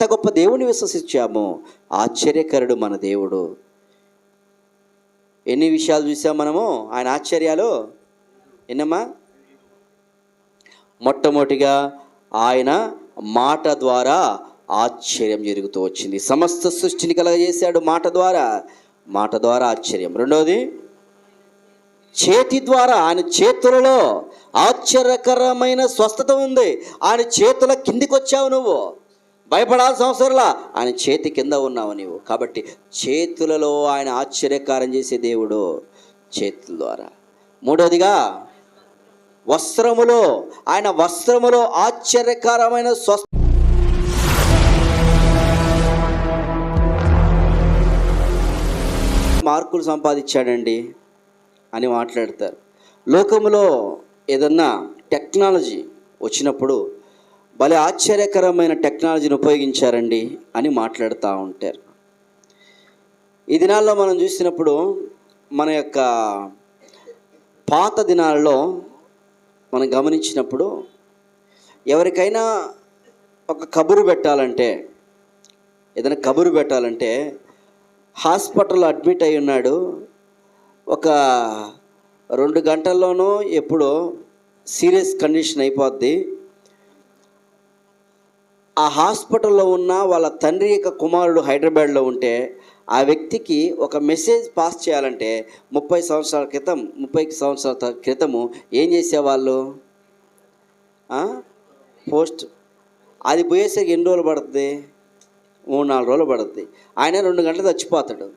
ఎంత గొప్ప దేవుని విశ్వసించామో ఆశ్చర్యకరుడు మన దేవుడు. ఎన్ని విషయాలు చూసాం మనము ఆయన ఆశ్చర్యాలు? ఎన్నమ్మా? మొట్టమొదటిగా ఆయన మాట ద్వారా ఆశ్చర్యం జరుగుతూ వచ్చింది. సమస్త సృష్టిని కలగజేశాడు మాట ద్వారా ఆశ్చర్యం. రెండవది చేతి ద్వారా, ఆయన చేతులలో ఆశ్చర్యకరమైన స్వస్థత ఉంది. ఆయన చేతుల కిందికి వచ్చావు నువ్వు, భయపడాల్సిన అవసరంలా, ఆయన చేతి కింద ఉన్నావు నీవు. కాబట్టి చేతులలో ఆయన ఆశ్చర్యకారం చేసే దేవుడు, చేతుల ద్వారా. మూడవదిగా వస్త్రములో, ఆయన వస్త్రములో ఆశ్చర్యకరమైన మార్కులు సంపాదించాడండి అని మాట్లాడతారు. లోకములో ఏదన్నా టెక్నాలజీ వచ్చినప్పుడు భలే ఆశ్చర్యకరమైన టెక్నాలజీని ఉపయోగించారండి అని మాట్లాడుతూ ఉంటారు. ఈ దినాల్లో మనం చూసినప్పుడు మన యొక్క పాత దినాల్లో మనం గమనించినప్పుడు ఎవరికైనా ఒక కబురు పెట్టాలంటే, ఏదైనా కబురు పెట్టాలంటే హాస్పిటల్లో అడ్మిట్ అయి ఉన్నాడు, ఒక 2 గంటల్లోనో ఎప్పుడో సీరియస్ కండిషన్ అయిపోద్ది, ఆ హాస్పిటల్లో ఉన్న వాళ్ళ తండ్రి యొక్క కుమారుడు హైదరాబాద్లో ఉంటే ఆ వ్యక్తికి ఒక మెసేజ్ పాస్ చేయాలంటే 30 సంవత్సరాల క్రితము ఏం చేసేవాళ్ళు? పోస్ట్. అది పోయేసరికి ఎన్ని రోజులు పడుతుంది? 3-4 రోజులు పడుతుంది. ఆయన 2 గంటలు చచ్చిపోతాడు,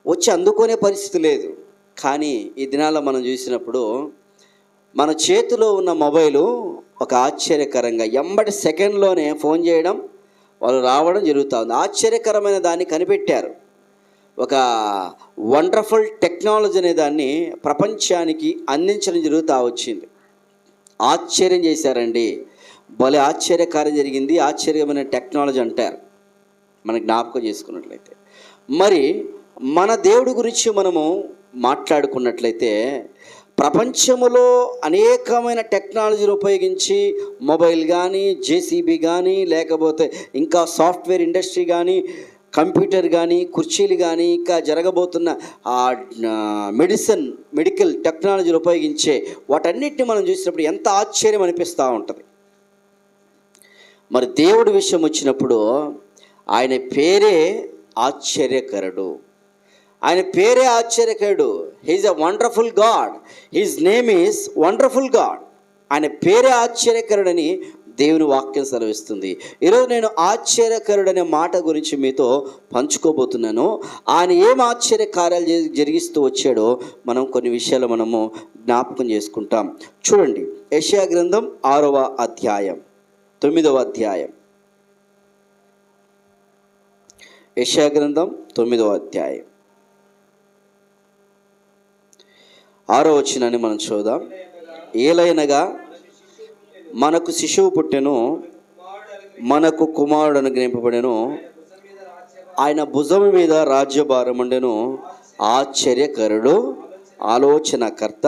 వచ్చి అందుకునే పరిస్థితి లేదు. కానీ ఈ దినాల్లో మనం చూసినప్పుడు మన చేతిలో ఉన్న మొబైలు ఒక ఆశ్చర్యకరంగా ఎంబటి సెకండ్లోనే ఫోన్ చేయడం, వాళ్ళు రావడం జరుగుతూ ఉంది. ఆశ్చర్యకరమైన దాన్ని కనిపెట్టారు. ఒక వండర్ఫుల్ టెక్నాలజీ అనే దాన్ని ప్రపంచానికి అందించడం జరుగుతూ వచ్చింది. ఆశ్చర్యం చేశారండి, భలే ఆశ్చర్యకార్యం జరిగింది. ఆశ్చర్యమైన టెక్నాలజీ అంటారు మనం జ్ఞాపకం చేసుకున్నట్లయితే. మరి మన దేవుడి గురించి మనము మాట్లాడుకున్నట్లయితే ప్రపంచంలో అనేకమైన టెక్నాలజీని ఉపయోగించి మొబైల్ కానీ, జేసీబీ కానీ, లేకపోతే ఇంకా సాఫ్ట్వేర్ ఇండస్ట్రీ కానీ, కంప్యూటర్ కానీ, కుర్చీలు కానీ, ఇంకా జరగబోతున్న మెడికల్ టెక్నాలజీని ఉపయోగించే వాటన్నిటిని మనం చూసినప్పుడు ఎంత ఆశ్చర్యం అనిపిస్తూ ఉంటుంది. మరి దేవుడి విషయం వచ్చినప్పుడు ఆయన పేరే ఆశ్చర్యకరుడు. ఆయన పేరే ఆశ్చర్యకరుడు. He is a wonderful God. His name is wonderful God. ఆయన పేరే ఆశ్చర్యకరుడని దేవుని వాక్యం సెలవిస్తుంది. ఈరోజు నేను ఆశ్చర్యకరుడు అనే మాట గురించి మీతో పంచుకోబోతున్నాను. ఆయన ఏం ఆశ్చర్య కార్యాలు జరిగిస్తూ వచ్చాడో మనం కొన్ని విషయాలు మనము జ్ఞాపకం చేసుకుంటాం. చూడండి, యెషయా గ్రంథం 6వ అధ్యాయం 9వ అధ్యాయం. యెషయా గ్రంథం 9వ అధ్యాయం 6వ వచనాన్ని మనం చూద్దాం. ఏలైనగా మనకు శిశువు పుట్టెను, మనకు కుమారుడు అనుగ్రహింపబడెను, ఆయన భుజము మీద రాజ్యభారం ఉండెను. ఆశ్చర్యకరుడు, ఆలోచనకర్త,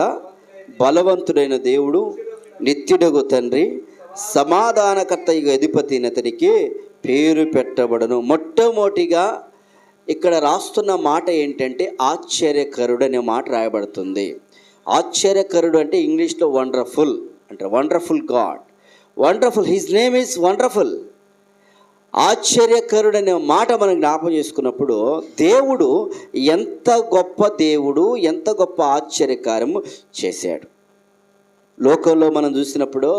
బలవంతుడైన దేవుడు, నిత్యుడగు తండ్రి, సమాధానకర్త అధిపతి అతనికి పేరు పెట్టబడను. మొట్టమొదటిగా ఇక్కడ రాస్తున్న మాట ఏంటంటే ఆశ్చర్యకరుడు అనే మాట రాయబడుతుంది. ఆశ్చర్యకరుడు అంటే ఇంగ్లీష్లో వండర్ఫుల్ అంటే wonderful God, wonderful, his name is wonderful. ఆశ్చర్యకరుడు అనే మాట మనం జ్ఞాపకం చేసుకున్నప్పుడు దేవుడు ఎంత గొప్ప దేవుడు, ఎంత గొప్ప ఆశ్చర్యకార్యము చేశాడు. లోకంలో మనం చూసినప్పుడు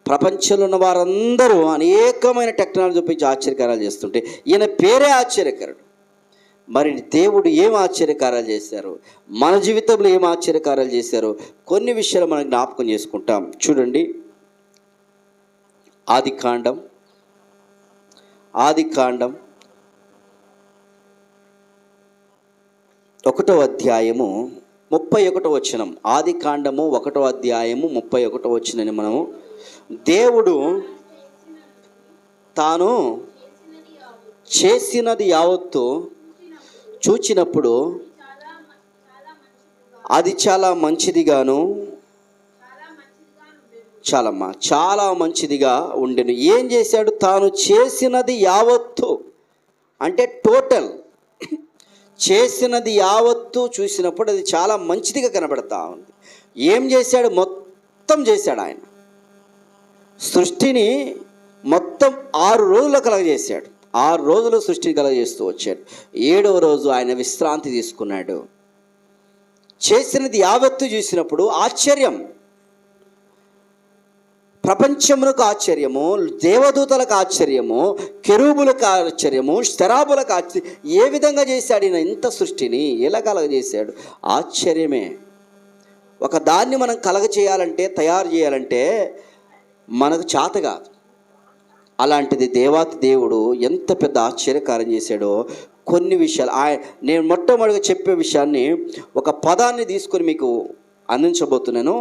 ప్రపంచంలో ఉన్న వారందరూ అనేకమైన టెక్నాలజీ ఉపయోగించి ఆశ్చర్యకార్యాలు చేస్తుంటే ఈయన పేరే ఆశ్చర్యకరుడు. మరి దేవుడు ఏం ఆశ్చర్యకార్యాలు చేశారు, మన జీవితంలో ఏం ఆశ్చర్యకార్యాలు చేశారు, కొన్ని విషయాలు మనం జ్ఞాపకం చేసుకుంటాం. చూడండి, ఆదికాండం 1వ అధ్యాయము 31వ వచనం. ఆదికాండము 1వ అధ్యాయము 31వ వచనాన్ని మనము దేవుడు తాను చేసినది యావత్తు చూచినప్పుడు అది చాలా మంచిదిగాను చాలమ్మా, చాలా మంచిదిగా ఉండెను. ఏం చేశాడు? తాను చేసినది యావత్తు, అంటే టోటల్ చేసినది యావత్తు చూసినప్పుడు అది చాలా మంచిదిగా కనబడతా ఉంది. ఏం చేశాడు? మొత్తం చేశాడు. ఆయన సృష్టిని మొత్తం 6 రోజుల్లో కలగజేశాడు. 6 రోజులు సృష్టిని కలగజేస్తూ వచ్చాడు. 7వ రోజు ఆయన విశ్రాంతి తీసుకున్నాడు. చేసినది యావత్తు చూసినప్పుడు ఆశ్చర్యం, ప్రపంచమునకు ఆశ్చర్యము, దేవదూతలకు ఆశ్చర్యము, కెరూబులకు ఆశ్చర్యము, స్తరాబులకు ఆశ్చర్యం. ఏ విధంగా చేశాడు ఈయన ఇంత సృష్టిని? ఎలా కలగజేశాడు? ఆశ్చర్యమే. ఒక దాన్ని మనం కలగచేయాలంటే, తయారు చేయాలంటే మనకు చేత కాదు. అలాంటిది దేవాతి దేవుడు ఎంత పెద్ద ఆశ్చర్యకారం చేశాడో. కొన్ని విషయాలు నేను మొట్టమొదటిగా చెప్పే విషయాన్ని ఒక పదాన్ని తీసుకొని మీకు అందించబోతున్నాను.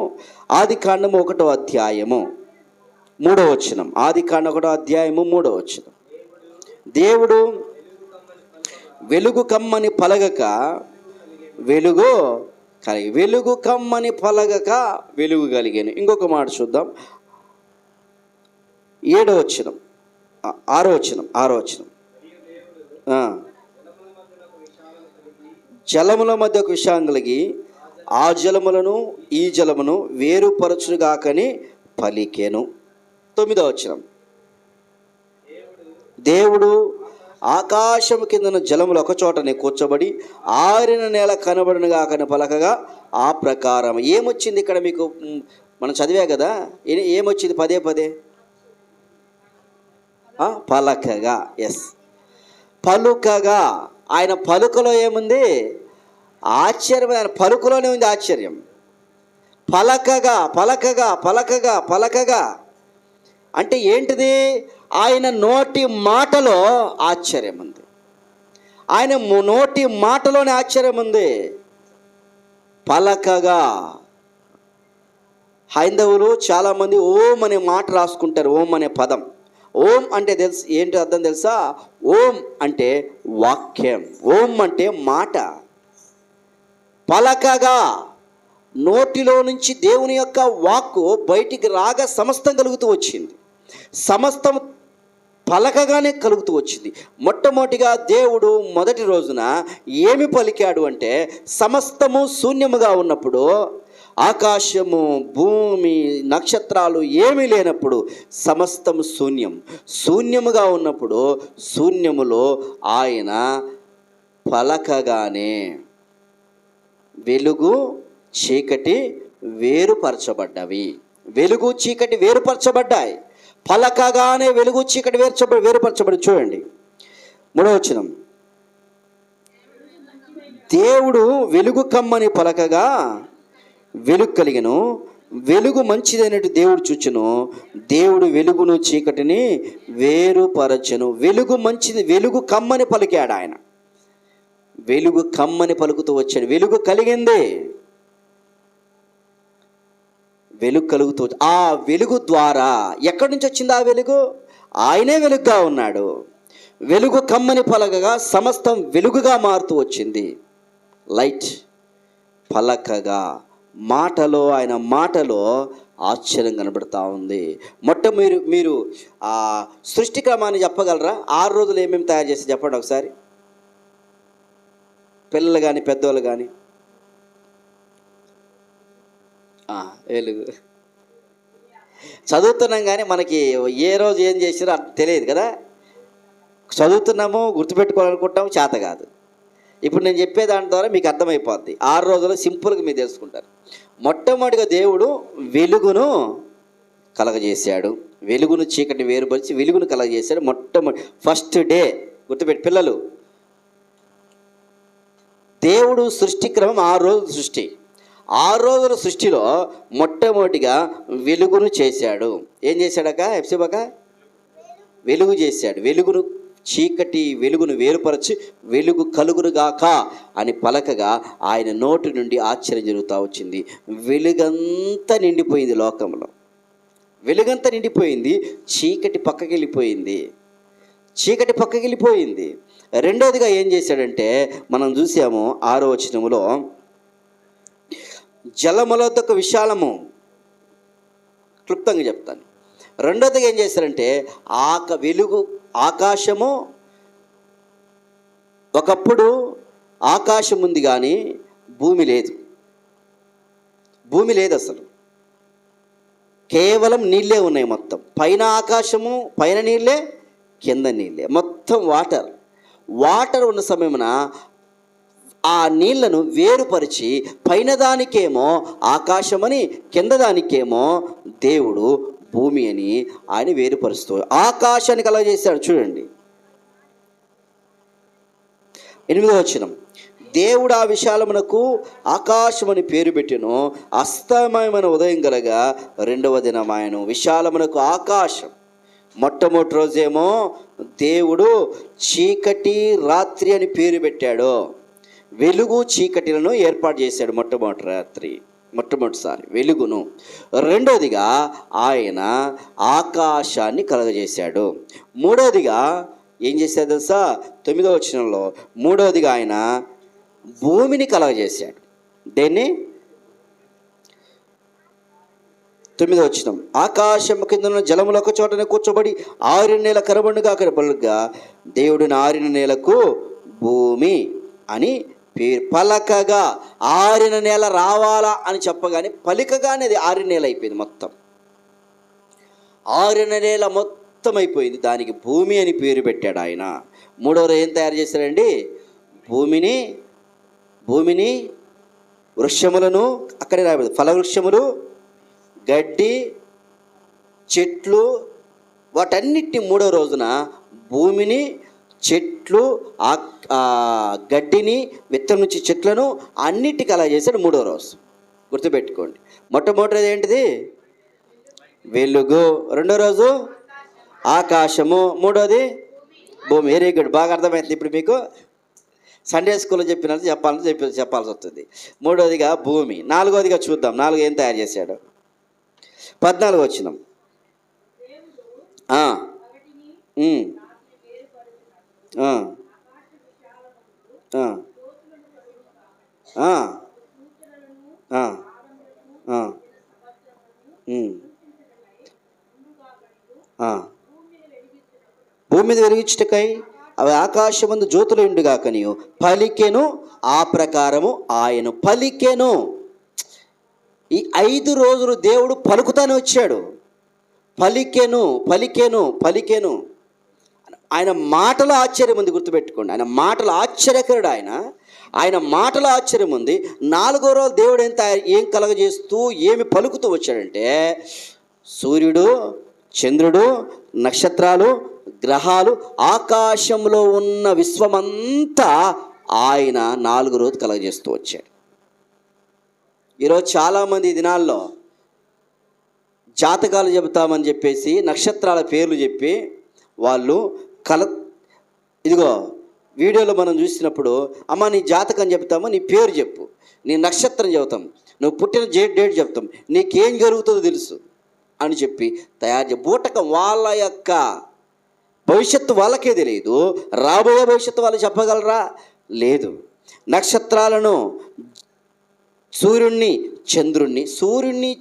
ఆదికాండము 1వ అధ్యాయము 3వ వచనం. ఆదికాండం 1వ అధ్యాయము 3వ వచనం. దేవుడు వెలుగు కమ్మని పలగక వెలుగు కలిగి, వెలుగు కమ్మని పలగక వెలుగు కలిగాను. ఇంకొక మాట చూద్దాం. 7వ వచనం, 6వ వచనం, 6వ వచనం. జలముల మధ్య ఒక విశాలం కలిగి ఆ జలములను ఈ జలమును వేరుపరచుగాకని పలికెను. 9వ వచనం. దేవుడు ఆకాశము కిందన జలములు ఒక చోటనే కూర్చోబడి ఆరిన నేల కనబడునుగాకని పలకగా ఆ ప్రకారం. ఏమొచ్చింది ఇక్కడ? మీకు మనం చదివా కదా, ఏమొచ్చింది? పదే పదే పలకగా. ఎస్, పలుకగా. ఆయన పలుకలో ఏముంది? ఆశ్చర్యం. ఆయన పలుకలోనే ఉంది ఆశ్చర్యం. పలకగా, పలకగా, పలకగా, పలకగా అంటే ఏంటిది? ఆయన నోటి మాటలో ఆశ్చర్యం ఉంది. ఆయన నోటి మాటలోనే ఆశ్చర్యం ఉంది. పలకగా. హైందవులు చాలామంది ఓం అనే మాట రాసుకుంటారు, ఓం అనే పదం. ఓం అంటే తెలుసు ఏంటి అర్థం తెలుసా? ఓం అంటే వాక్యం, ఓం అంటే మాట. పలకగా, నోటిలో నుంచి దేవుని యొక్క వాక్కు బయటికి రాగా సమస్తం కలుగుతూ వచ్చింది. సమస్తం పలకగానే కలుగుతూ వచ్చింది. మొట్టమొదటిగా దేవుడు మొదటి రోజున ఏమి పలికాడు అంటే, సమస్తము శూన్యముగా ఉన్నప్పుడు, ఆకాశము, భూమి, నక్షత్రాలు ఏమీ లేనప్పుడు సమస్తము శూన్యం. శూన్యముగా ఉన్నప్పుడు శూన్యములో ఆయన పలకగానే వెలుగు చీకటి వేరుపరచబడ్డవి. వెలుగు చీకటి వేరుపరచబడ్డాయి. పలకగానే వెలుగు చీకటి వేరుపరచబడి. చూడండి 3వ వచనం. దేవుడు వెలుగు కమ్మని పలకగా వెలుగు కలిగెను. వెలుగు మంచిదైనట్టు దేవుడు చూచెను. దేవుడు వెలుగును చీకటిని వేరుపరచెను. వెలుగు మంచిది, వెలుగు కమ్మని పలికాడు ఆయన. వెలుగు కమ్మని పలుకుతూ వచ్చాడు. వెలుగు కలిగింది, వెలుగు కలుగుతూ. ఆ వెలుగు ద్వారా ఎక్కడి నుంచి వచ్చింది ఆ వెలుగు? ఆయనే వెలుగుగా ఉన్నాడు. వెలుగు కమ్మని పలకగా సమస్తం వెలుగుగా మారుతూ వచ్చింది. లైట్. పలకగా, మాటలో, ఆయన మాటలో ఆశ్చర్యం కనబడుతూ ఉంది. మీరు ఆ సృష్టి క్రమాన్ని చెప్పగలరా? 6 రోజులు ఏమేమి తయారు చేసి చెప్పండి ఒకసారి. పిల్లలు కానీ పెద్దవాళ్ళు కానీ. వెలుగు చదువుతున్నాం కానీ మనకి ఏ రోజు ఏం చేసినా తెలియదు కదా. చదువుతున్నాము, గుర్తుపెట్టుకోవాలనుకుంటాము, చేత కాదు. ఇప్పుడు నేను చెప్పే దాని ద్వారా మీకు అర్థమైపోద్ది. 6 రోజులు సింపుల్గా మీరు తెలుసుకుంటారు. మొట్టమొదటిగా దేవుడు వెలుగును కలగజేశాడు. వెలుగును చీకటి వేరుపరిచి వెలుగును కలగజేశాడు. మొట్టమొదటి ఫస్ట్ డే గుర్తుపెట్టి పిల్లలు. దేవుడు సృష్టి క్రమం 6 రోజుల సృష్టి. 6 రోజుల సృష్టిలో మొట్టమొదటిగా వెలుగును చేశాడు. ఏం చేశాడక? ఎఫ్సిబక వెలుగు చేశాడు. వెలుగును చీకటి వెలుగును వేరుపరచి వెలుగు కలుగునుగాక అని పలకగా ఆయన నోటి నుండి ఆశ్చర్యం జరుగుతూ వచ్చింది. వెలుగంతా నిండిపోయింది లోకంలో. వెలుగంతా నిండిపోయింది. చీకటి పక్కకెళ్ళిపోయింది. చీకటి పక్కకెళ్ళిపోయింది. రెండోదిగా ఏం చేశాడంటే మనం చూసాము 6వ వచనములో, జలములొద్దకు విశాలము క్లుప్తంగా చెప్తాను. రెండోదిగా ఏం చేశారంటే వెలుగు ఆకాశము, ఒకప్పుడు ఆకాశం ఉంది కానీ భూమి లేదు. భూమి లేదు అసలు, కేవలం నీళ్ళే ఉన్నాయి. మొత్తం పైన ఆకాశము, పైన నీళ్ళే, కింద నీళ్ళే, మొత్తం వాటర్ ఉన్న సమయమున ఆ నీళ్లను వేరుపరిచి పైన దానికేమో ఆకాశమని, కింద దానికేమో దేవుడు భూమి అని ఆయన వేరుపరుస్తూ ఆకాశాన్ని కలగజేశాడు. చూడండి 8వ వచనం, దేవుడు ఆ విశాలమునకు ఆకాశమని పేరు పెట్టెను, అస్తమయమైన ఉదయం కలగా 2వ దినమాయెను. విశాలమునకు ఆకాశం. మొట్టమొదటి రోజేమో దేవుడు చీకటి రాత్రి అని పేరు పెట్టాడు. వెలుగు చీకటిలను ఏర్పాటు చేశాడు మొట్టమొదటిసారి వెలుగును. రెండోదిగా ఆయన ఆకాశాన్ని కలగజేశాడు. మూడోదిగా ఏం చేశాడు తెలుసా? 9వ వచనంలో మూడోదిగా ఆయన భూమిని కలగజేశాడు. దేన్ని? 9వ వచనం, ఆకాశం కింద ఉన్న జలములు ఒక చోటనే కూర్చోబడి ఆరిన నేల కనబడుగా అక్కడ పలుగ్గా దేవుడిని ఆరిన నేలకు భూమి అని పేరు. పలకగా ఆరిన నేల రావాలా అని చెప్పగానే పలికగానే అది ఆరిన నేల అయిపోయింది. మొత్తం ఆరిన నేల మొత్తం అయిపోయింది, దానికి భూమి అని పేరు పెట్టాడు ఆయన. మూడవ ఏం తయారు చేశాడండి? భూమిని వృక్షములను, అక్కడే రాయబడింది, ఫలవృక్షములు, గడ్డి, చెట్లు, వాటన్నిటిని మూడో రోజున భూమిని, చెట్లు, గడ్డిని, విత్తనం నుంచి చెట్లను అన్నిటికీ అలా చేశాడు మూడో రోజు. గుర్తుపెట్టుకోండి. మొట్టమొదటిది ఏంటిది? వెలుగు. రెండో రోజు ఆకాశము. మూడోది భూమి. వెరీ గుడ్, బాగా అర్థమైంది ఇప్పుడు మీకు. సండే స్కూల్లో చెప్పినట్టు చెప్పాల్సి వస్తుంది. మూడోదిగా భూమి. నాలుగోదిగా చూద్దాం, 4 ఏం తయారు చేశాడు? 14వ వచనం, భూమి మీద వెలిగించుటకై అవి ఆకాశమందు జ్యోతులు ఉండుగాకనియు పలికెను, ఆ ప్రకారము ఆయన పలికెను. ఈ 5 రోజులు దేవుడు పలుకుతానే వచ్చాడు. పలికెను. ఆయన మాటలో ఆశ్చర్యం ఉంది. గుర్తుపెట్టుకోండి, ఆయన మాటలో ఆశ్చర్యకరుడు. ఆయన మాటలో ఆశ్చర్యం ఉంది. 4వ రోజు దేవుడు ఏం కలగజేస్తూ ఏమి పలుకుతూ వచ్చాడంటే, సూర్యుడు, చంద్రుడు, నక్షత్రాలు, గ్రహాలు, ఆకాశంలో ఉన్న విశ్వమంతా ఆయన 4 రోజు కలగజేస్తూ వచ్చాడు. ఈరోజు చాలామంది దినాల్లో జాతకాలు చెబుతామని చెప్పేసి నక్షత్రాల పేర్లు చెప్పి వాళ్ళు ఇదిగో వీడియోలో మనం చూసినప్పుడు, అమ్మ నీ జాతకం చెప్తాము, నీ పేరు చెప్పు, నీ నక్షత్రం చెబుతాం, నువ్వు పుట్టిన డేట్ చెప్తాం, నీకేం జరుగుతుందో తెలుసు అని చెప్పి బూటకం. వాళ్ళ యొక్క భవిష్యత్తు వాళ్ళకే తెలియదు, రాబోయే భవిష్యత్తు వాళ్ళు చెప్పగలరా? లేదు. నక్షత్రాలను, సూర్యుణ్ణి,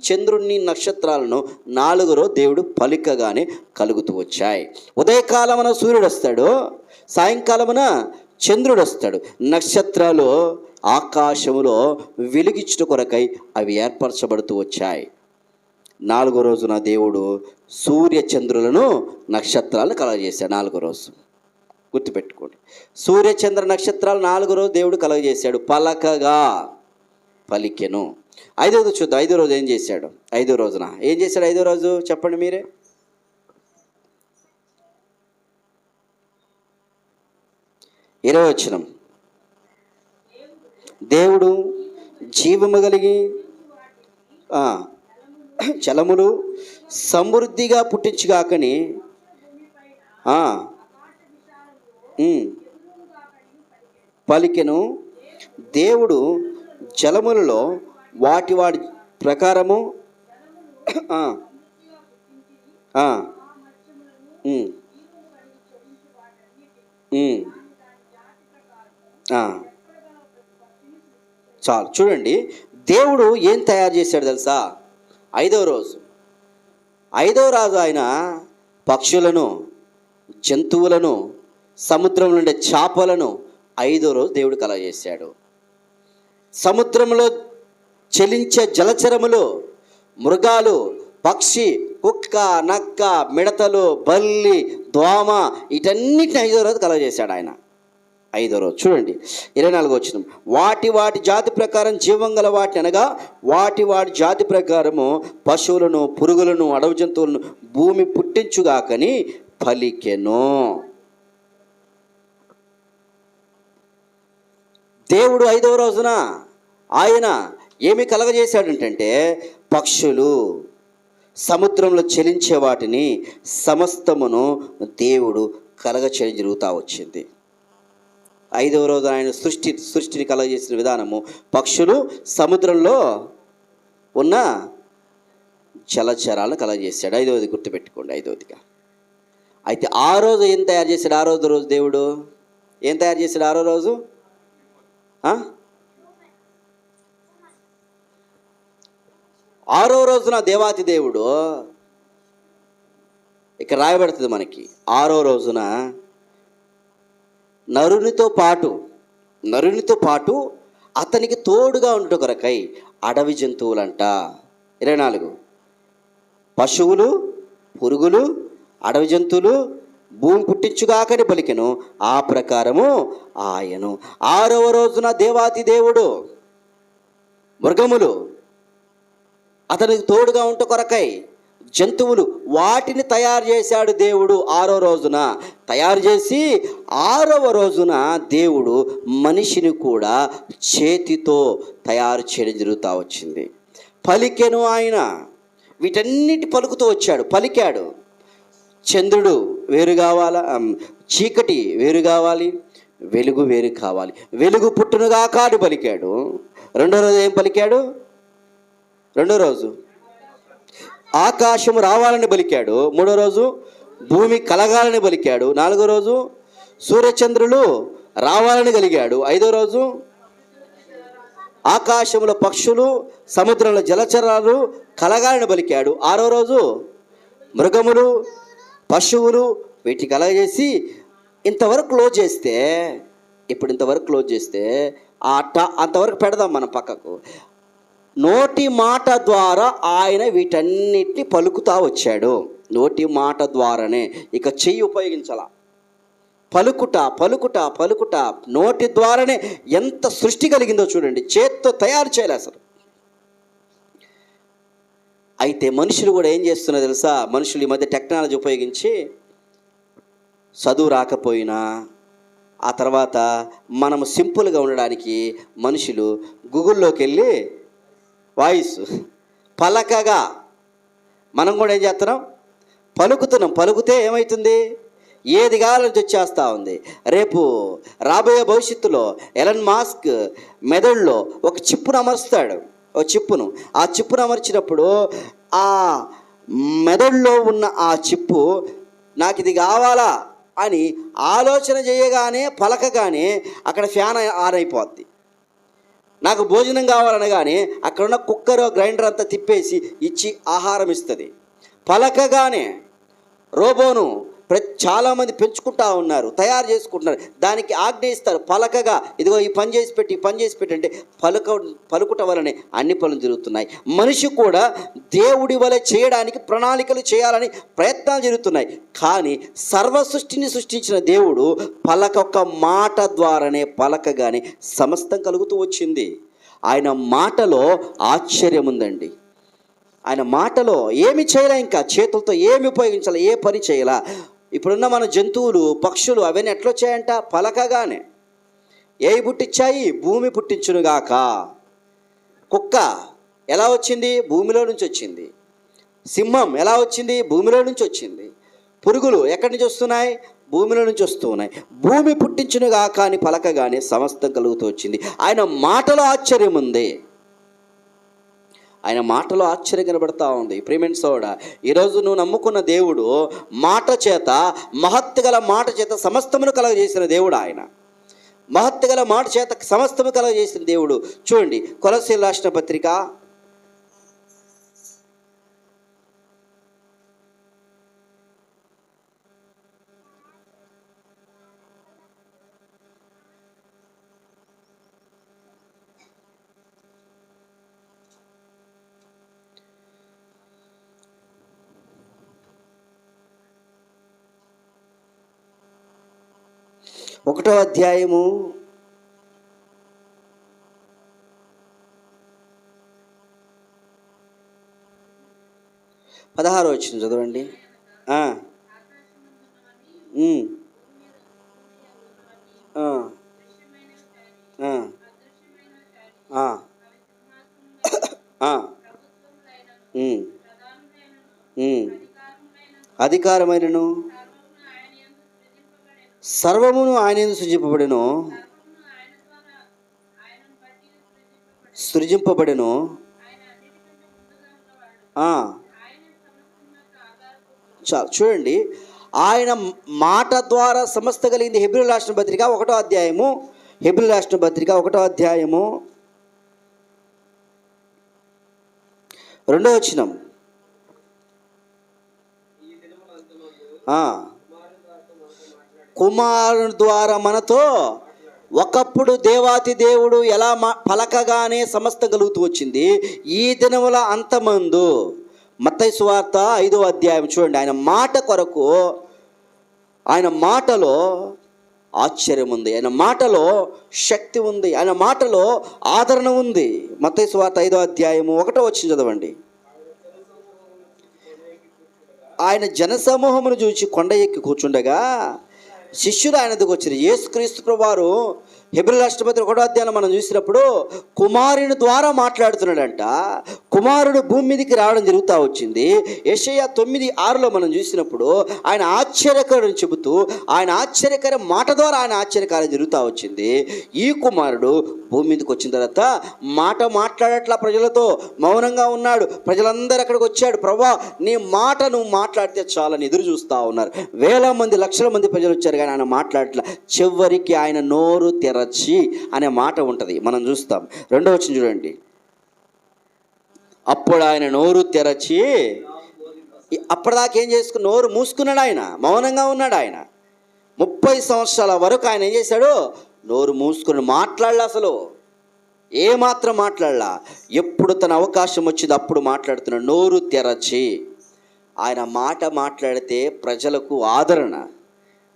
చంద్రుణ్ణి, నక్షత్రాలను 4 రోజు దేవుడు పలికగానే కలుగుతూ వచ్చాయి. ఉదయకాలమున సూర్యుడు వస్తాడు, సాయంకాలమున చంద్రుడు వస్తాడు. నక్షత్రాలు ఆకాశములో వెలిగించుట కొరకై అవి ఏర్పరచబడుతూ వచ్చాయి. 4వ రోజున దేవుడు సూర్య చంద్రులను, నక్షత్రాలను కలగజేశాడు. 4వ రోజు గుర్తుపెట్టుకోండి, సూర్య చంద్ర నక్షత్రాలు 4వ రోజు దేవుడు కలగజేశాడు. పలికెను. 5వ రోజు చూద్దాం. 5వ రోజు ఏం చేశాడు? 5వ రోజున ఏం చేశాడు? 5వ రోజు చెప్పండి మీరే. 20వ వచనం, దేవుడు జీవము కలిగి జలములు సమృద్ధిగా పుట్టించుగాకని పలికెను. దేవుడు జలములలో వాటి ప్రకారము చాలు. చూడండి, దేవుడు ఏం తయారు చేశాడు తెలుసా? 5వ రోజు ఐదవ రాజు ఆయన పక్షులను, జంతువులను, సముద్రంలో ఉండే చేపలను ఐదో రోజు దేవుడు కలగజేశాడు. సముద్రంలో చలించే జలచరములు, మృగాలు, పక్షి, కుక్క, నక్క, మిడతలు, బల్లి, దోమ, వీటన్నిటిని ఐదో రోజు కలగజేశాడు ఆయన. ఐదో రోజు చూడండి 24వ వచనం. వాటి వాటి జాతి ప్రకారం జీవం గల వాటిని, అనగా వాటి వాటి జాతి ప్రకారము పశువులను, పురుగులను, అడవి జంతువులను భూమి పుట్టించుగాకని పలికెను. దేవుడు ఐదవ రోజున ఆయన ఏమి కలగజేశాడంటే పక్షులు, సముద్రంలో చలించే వాటిని సమస్తమును దేవుడు కలగచేయడం జరుగుతూ వచ్చింది. ఐదవ రోజు ఆయన సృష్టిని కలగజేసిన విధానము పక్షులు, సముద్రంలో ఉన్న జలచరాలను కలగజేశాడు. ఐదవది గుర్తుపెట్టుకోండి, ఐదవదిగా. అయితే ఆ రోజు ఏం తయారు చేశాడు? రోజు దేవుడు ఏం తయారు చేశాడు? ఆరో రోజు ఆరో రోజున దేవాతి దేవుడు, ఇక్కడ రాయబడుతుంది మనకి, ఆరో రోజున నరునితో పాటు అతనికి తోడుగా ఉండుట కొరకై అడవి జంతువులంట. 24 పశువులు, పురుగులు, అడవి జంతువులు భూమి పుట్టించుగాకని పలికెను. ఆ ప్రకారము ఆయను. ఆరవ రోజున దేవాతి దేవుడు మృగములు, అతనికి తోడుగా ఉంట కొరకై జంతువులు, వాటిని తయారు చేశాడు దేవుడు. ఆరో రోజున తయారు చేసి ఆరవ రోజున దేవుడు మనిషిని కూడా చేతితో తయారు చేయడం జరుగుతూ వచ్చింది. పలికెను ఆయన. వీటన్నిటి పలుకుతూ వచ్చాడు, పలికాడు. చంద్రుడు వేరు కావాలా, చీకటి వేరు కావాలి, వెలుగు వేరు కావాలి, వెలుగు పుట్టునుగా కాడు పలికాడు. రెండో రోజు ఏం పలికాడు? రెండో రోజు ఆకాశము రావాలని పలికాడు. మూడో రోజు భూమి కలగాలని పలికాడు. నాలుగో రోజు సూర్యచంద్రులు రావాలని కలిగాడు. ఐదో రోజు ఆకాశంలో పక్షులు, సముద్రంలో జలచరాలు కలగాలని పలికాడు. ఆరో రోజు మృగములు, పశువులు వీటిని కలగజేసి ఇంతవరకు క్లోజ్ చేస్తే, ఇప్పుడు ఇంతవరకు క్లోజ్ చేస్తే అంతవరకు పెడదాం మనం పక్కకు. నోటి మాట ద్వారా ఆయన వీటన్నిటిని పలుకుతా వచ్చాడు. నోటి మాట ద్వారానే, ఇక చెయ్యి ఉపయోగించాల. పలుకుట నోటి ద్వారానే ఎంత సృష్టి కలిగిందో చూడండి. చేత్తో తయారు చేయలే అసలు. అయితే మనుషులు కూడా ఏం చేస్తున్నా తెలుసా? మనుషులు ఈ మధ్య టెక్నాలజీ ఉపయోగించి చదువు రాకపోయినా, ఆ తర్వాత మనం సింపుల్గా ఉండడానికి మనుషులు గూగుల్లోకి వెళ్ళి వాయిస్ పలకగా మనం కూడా ఏం చేస్తున్నాం? పలుకుతున్నాం. పలుకుతే ఏమవుతుంది? ఏది కావాలని వచ్చేస్తూ ఉంది. రేపు రాబోయే భవిష్యత్తులో ఎలన్ మాస్క్ మెదడులో ఒక చిప్పును అమరుస్తాడు. ఒక చిప్పును, ఆ చిప్పును అమర్చినప్పుడు ఆ మెదడులో ఉన్న ఆ చిప్పు నాకు ఇది కావాలా అని ఆలోచన చేయగానే, పలకగానే అక్కడ ఫ్యాన్ ఆన్ అయిపోద్ది. నాకు భోజనం కావాలనగానే అక్కడున్న కుక్కర్, గ్రైండర్ అంతా తిప్పేసి ఇచ్చి ఆహారం ఇస్తుంది. పలకగానే రోబోను చాలామంది పెంచుకుంటా ఉన్నారు, తయారు చేసుకుంటున్నారు. దానికి ఆజ్ఞ ఇస్తారు పలకగా, ఇదిగో ఈ పని చేసి పెట్టి, ఈ పని చేసి పెట్టి అంటే పలుకుట వలనే అన్ని పనులు జరుగుతున్నాయి. మనిషి కూడా దేవుడి వలె చేయడానికి ప్రణాళికలు చేయాలని ప్రయత్నాలు జరుగుతున్నాయి. కానీ సర్వ సృష్టిని సృష్టించిన దేవుడు ఒక్క మాట ద్వారానే, పలకగానే సమస్తం కలుగుతూ వచ్చింది. ఆయన మాటలో ఆశ్చర్యం ఉందండి. ఆయన మాటలో ఏమి చేయలే, ఇంకా చేతులతో ఏమి ఉపయోగించాలి, ఏ పని చేయాలా. ఇప్పుడున్న మన జంతువులు, పక్షులు అవన్నీ ఎట్లా వచ్చాయంట? పలకగానే. ఏవి పుట్టించాయి? భూమి పుట్టించునుగాక. కుక్క ఎలా వచ్చింది? భూమిలో నుంచి వచ్చింది. సింహం ఎలా వచ్చింది? భూమిలో నుంచి వచ్చింది. పురుగులు ఎక్కడి నుంచి వస్తున్నాయి? భూమిలో నుంచి వస్తూ ఉన్నాయి. భూమి పుట్టించునుగాక అని పలకగానే సమస్తం కలుగుతూ వచ్చింది. ఆయన మాటలో ఆశ్చర్యం ఉంది. ఆయన మాటలో ఆశ్చర్యం కనబడతా ఉంది. ప్రియమైన సోదరుడా, ఈరోజు నువ్వు నమ్ముకున్న దేవుడు మాట చేత, మహత్తు గల మాట చేత సమస్తమును కలగజేసిన దేవుడు. ఆయన మహత్తు గల మాట చేత సమస్తము కలగజేసిన దేవుడు. చూడండి, కొలస్సీయులకు రాసిన పత్రిక ఒకటో అధ్యాయము 16 వచనం చదవండి. ఆ, ఉమ్, ఆ, ఆ, ఆ, ఆ, ఉమ్, ఉమ్. అధికారమైనను సర్వమును ఆయన యందు సృజింపబడెను. ఆ, చాలు చూడండి, ఆయన మాట ద్వారా సమస్త కలిగింది. హెబ్రీయుల రాసిన పత్రిక 1వ అధ్యాయము, హెబ్రీయుల రాసిన పత్రిక 1వ అధ్యాయము 2వ వచనం. కుమారుని ద్వారా మనతో ఒకప్పుడు దేవాతి దేవుడు ఎలా పలకగానే సమస్తం కలుగుతూ వచ్చింది. ఈ దినముల అంతమందు మత్తయి సువార్త 5వ అధ్యాయం చూడండి. ఆయన మాట కొరకు, ఆయన మాటలో ఆశ్చర్యం ఉంది, ఆయన మాటలో శక్తి ఉంది, ఆయన మాటలో ఆదరణ ఉంది. మత్తయి సువార్త 5వ అధ్యాయము 1వ వచనం చదవండి. ఆయన జనసమూహమును చూచి కొండ ఎక్కి కూర్చుండగా శిష్యులు ఆయన దగ్గరకు వచ్చారు. యేసుక్రీస్తు ప్రభువారు హెబ్రీయుల రాసిన పత్రిక 1వ అధ్యాయం మనం చూసినప్పుడు కుమారుని ద్వారా మాట్లాడుతున్నాడంట. కుమారుడు భూమి మీదకి రావడం జరుగుతూ వచ్చింది. యెషయా 9:6లో మనం చూసినప్పుడు ఆయన ఆశ్చర్యకరం చెబుతూ, ఆయన ఆశ్చర్యకర మాట ద్వారా ఆయన ఆశ్చర్యకారం జరుగుతూ వచ్చింది. ఈ కుమారుడు భూమి మీదకి వచ్చిన తర్వాత మాట మాట్లాడట్లా, ప్రజలతో మౌనంగా ఉన్నాడు. ప్రజలందరూ అక్కడికి వచ్చాడు. ప్రభువా, నీ మాట నువ్వు మాట్లాడితే చాలని ఎదురు చూస్తూ ఉన్నారు. వేల మంది, లక్షల మంది ప్రజలు వచ్చారు, కానీ ఆయన మాట్లాడట్లా. చివరికి ఆయన నోరు తెరచి అనే మాట ఉంటుంది, మనం చూస్తాం. 2వ వచనం చూడండి. అప్పుడు ఆయన నోరు తెరచి, అప్పటిదాకా ఏం చేసుకుని నోరు మూసుకున్నాడు, ఆయన మౌనంగా ఉన్నాడు. ఆయన 30 సంవత్సరాల వరకు ఆయన ఏం చేశాడు? నోరు మూసుకుని మాట్లాడలే, అసలు ఏమాత్రం మాట్లాడలా. ఎప్పుడు తన అవకాశం వచ్చింది అప్పుడు మాట్లాడుతున్నాడు. నోరు తెరచి ఆయన మాట మాట్లాడితే ప్రజలకు ఆదరణ,